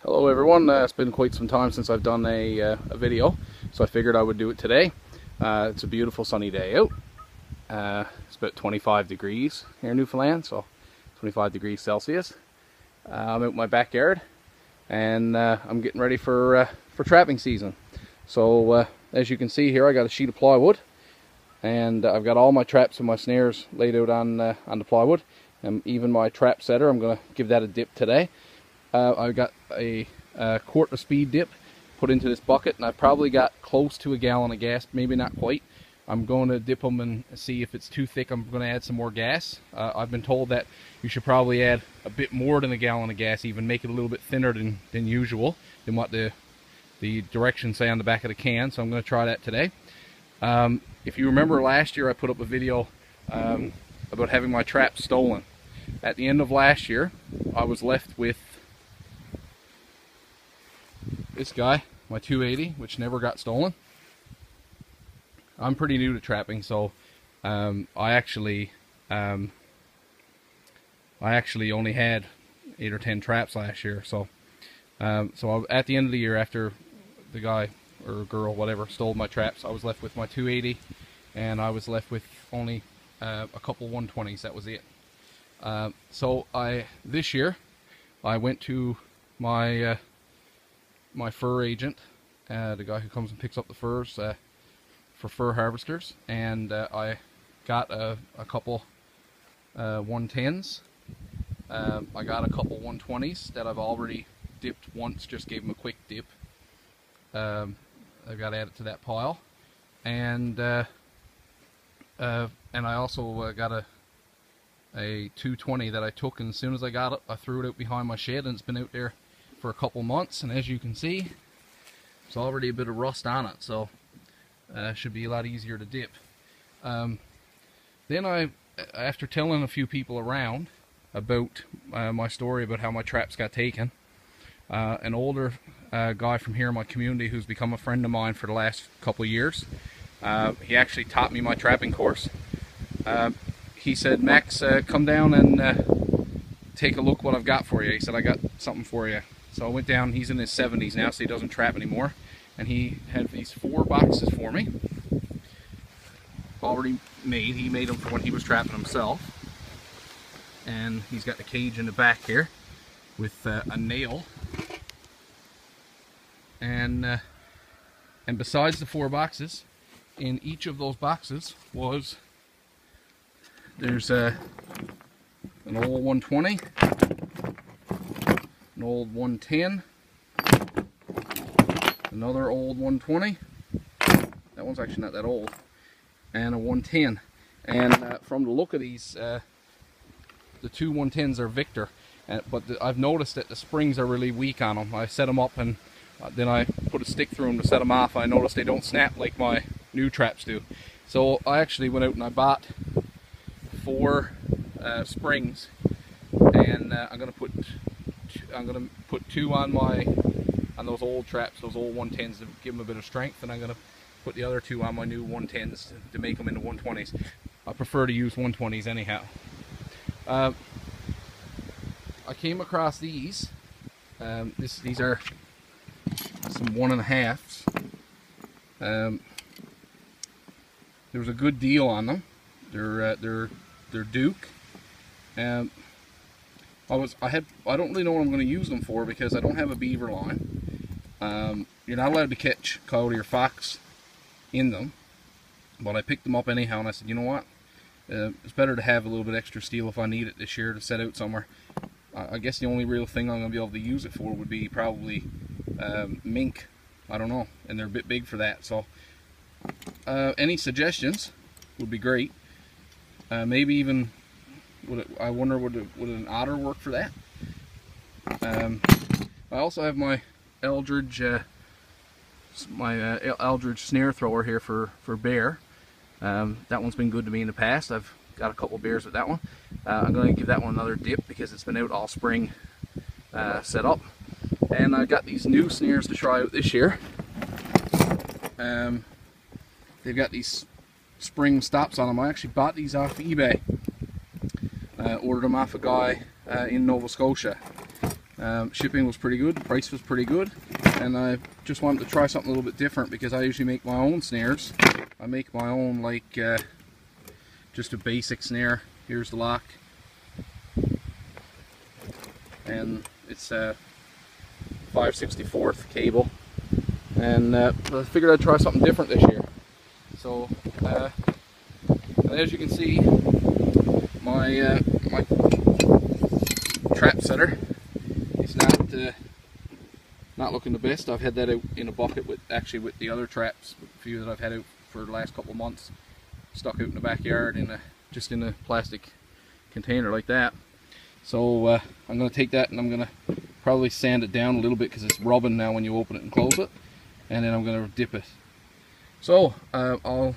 Hello everyone, it's been quite some time since I've done a video, so I figured I would do it today. It's a beautiful sunny day out. It's about 25 degrees here in Newfoundland, so 25 degrees Celsius. I'm out in my backyard and I'm getting ready for trapping season. So as you can see here, I got a sheet of plywood and I've got all my traps and my snares laid out on the plywood, and even my trap setter. I'm going to give that a dip today. I've got a quart of speed dip put into this bucket, and I've probably got close to a gallon of gas, maybe not quite. I'm going to dip them and see if it's too thick. I'm going to add some more gas. I've been told that you should probably add a bit more than a gallon of gas, even make it a little bit thinner than usual, than what the directions say on the back of the can. So I'm going to try that today. If you remember last year, I put up a video about having my traps stolen. At the end of last year, I was left with this guy, my 280, which never got stolen. I'm pretty new to trapping, so I actually only had 8 or 10 traps last year. So at the end of the year, after the guy or girl, whatever, stole my traps, I was left with my 280, and I was left with only a couple 120s. That was it. So this year I went to my my fur agent, the guy who comes and picks up the furs for fur harvesters, and I got a couple 110s. I got a couple 120s that I've already dipped once, just gave them a quick dip. I've got to add it to that pile, and I also got a 220 that I took, and as soon as I got it, I threw it out behind my shed, and it's been out there for a couple months, and as you can see, there's already a bit of rust on it, so should be a lot easier to dip. Then after telling a few people around about my story about how my traps got taken, an older guy from here in my community who's become a friend of mine for the last couple of years, he actually taught me my trapping course. He said, "Max, come down and take a look what I've got for you." He said, "I got something for you." So I went down. He's in his 70s now, so he doesn't trap anymore. And he had these 4 boxes for me, already made. He made them for when he was trapping himself. And he's got the cage in the back here with a nail. And besides the 4 boxes, in each of those boxes there's an old 120, an old 110, another old 120, that one's actually not that old, and a 110. And from the look of these, the 2 110s are Victor, but I've noticed that the springs are really weak on them. I set them up, and then I put a stick through them to set them off. I noticed they don't snap like my new traps do. So I actually went out and I bought 4 springs, and I'm gonna put 2 on those old traps, those old 110s, to give them a bit of strength, and I'm gonna put the other 2 on my new 110s to make them into 120s. I prefer to use 120s anyhow. I came across these. These are some 1.5s. There was a good deal on them. They're Duke. I don't really know what I'm going to use them for, because I don't have a beaver line. You're not allowed to catch coyote or fox in them, but I picked them up anyhow, and I said, you know what? It's better to have a little bit extra steel if I need it this year to set out somewhere. I guess the only real thing I'm going to be able to use it for would be probably mink. I don't know, and they're a bit big for that. So any suggestions would be great. Maybe even, I wonder, would an otter work for that? I also have my Eldridge snare thrower here for bear. That one's been good to me in the past. I've got a couple bears with that one. I'm going to give that one another dip because it's been out all spring set up. And I got these new snares to try out this year. They've got these spring stops on them. I actually bought these off eBay. Ordered them off a guy in Nova Scotia. Shipping was pretty good, the price was pretty good, and I just wanted to try something a little bit different because I usually make my own snares. I make my own, like just a basic snare. Here's the lock, and it's a 5/64 cable, and I figured I'd try something different this year. So as you can see, my my trap setter is not looking the best. I've had that out in a bucket with the other traps, a few that I've had out for the last couple of months, stuck out in the backyard just in a plastic container like that. So I'm going to take that and I'm going to probably sand it down a little bit because it's rubbing now when you open it and close it, and then I'm going to dip it. So I'll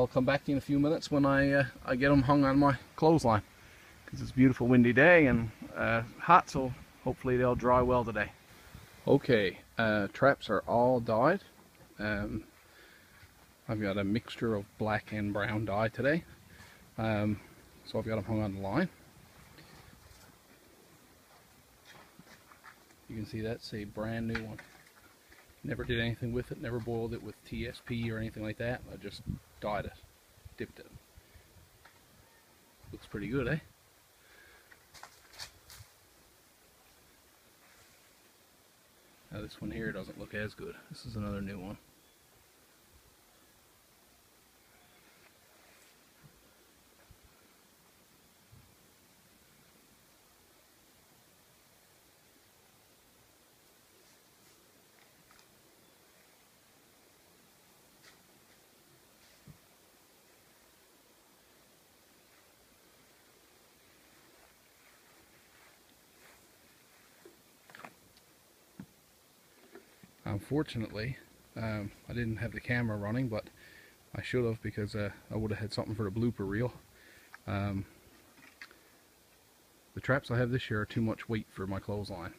come back to you in a few minutes when I get them hung on my clothesline, because it's a beautiful windy day and hot, so hopefully they'll dry well today. Okay, traps are all dyed. I've got a mixture of black and brown dye today, so I've got them hung on the line. You can see that's a brand new one. Never did anything with it, never boiled it with TSP or anything like that. I just dyed it, dipped it. Looks pretty good, eh? Now this one here doesn't look as good. This is another new one. Unfortunately, I didn't have the camera running, but I should have, because I would have had something for the blooper reel. The traps I have this year are too much weight for my clothesline.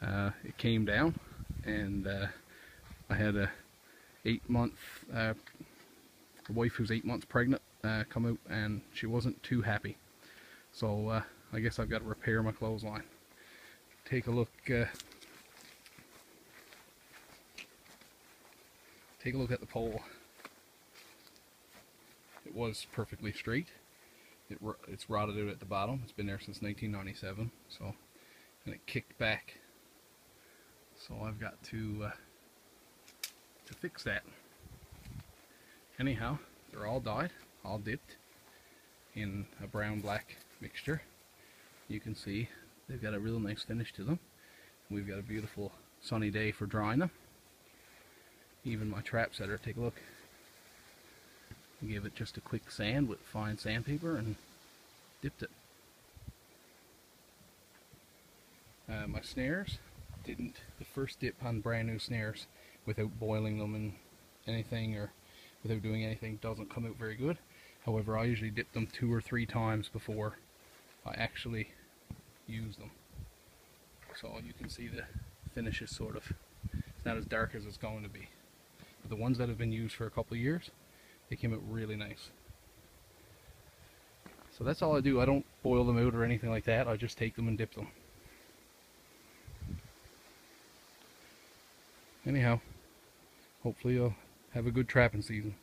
It came down, and I had a 8-month wife who's 8 months pregnant come out, and she wasn't too happy. So I guess I've got to repair my clothesline. Take a look. Take a look at the pole. It was perfectly straight. It's rotted out at the bottom. It's been there since 1997. So, and it kicked back. So I've got to fix that. Anyhow, they're all dyed, all dipped in a brown-black mixture. You can see they've got a real nice finish to them. We've got a beautiful sunny day for drying them. Even my trap setter, take a look. Give it just a quick sand with fine sandpaper and dipped it. My snares didn't, the first dip on brand new snares without boiling them and anything, or without doing anything, doesn't come out very good. However, I usually dip them 2 or 3 times before I actually use them. So you can see the finish is sort of, it's not as dark as it's going to be. The ones that have been used for a couple of years, they came out really nice. So that's all I do. I don't boil them out or anything like that. I just take them and dip them. Anyhow, hopefully you'll have a good trapping season.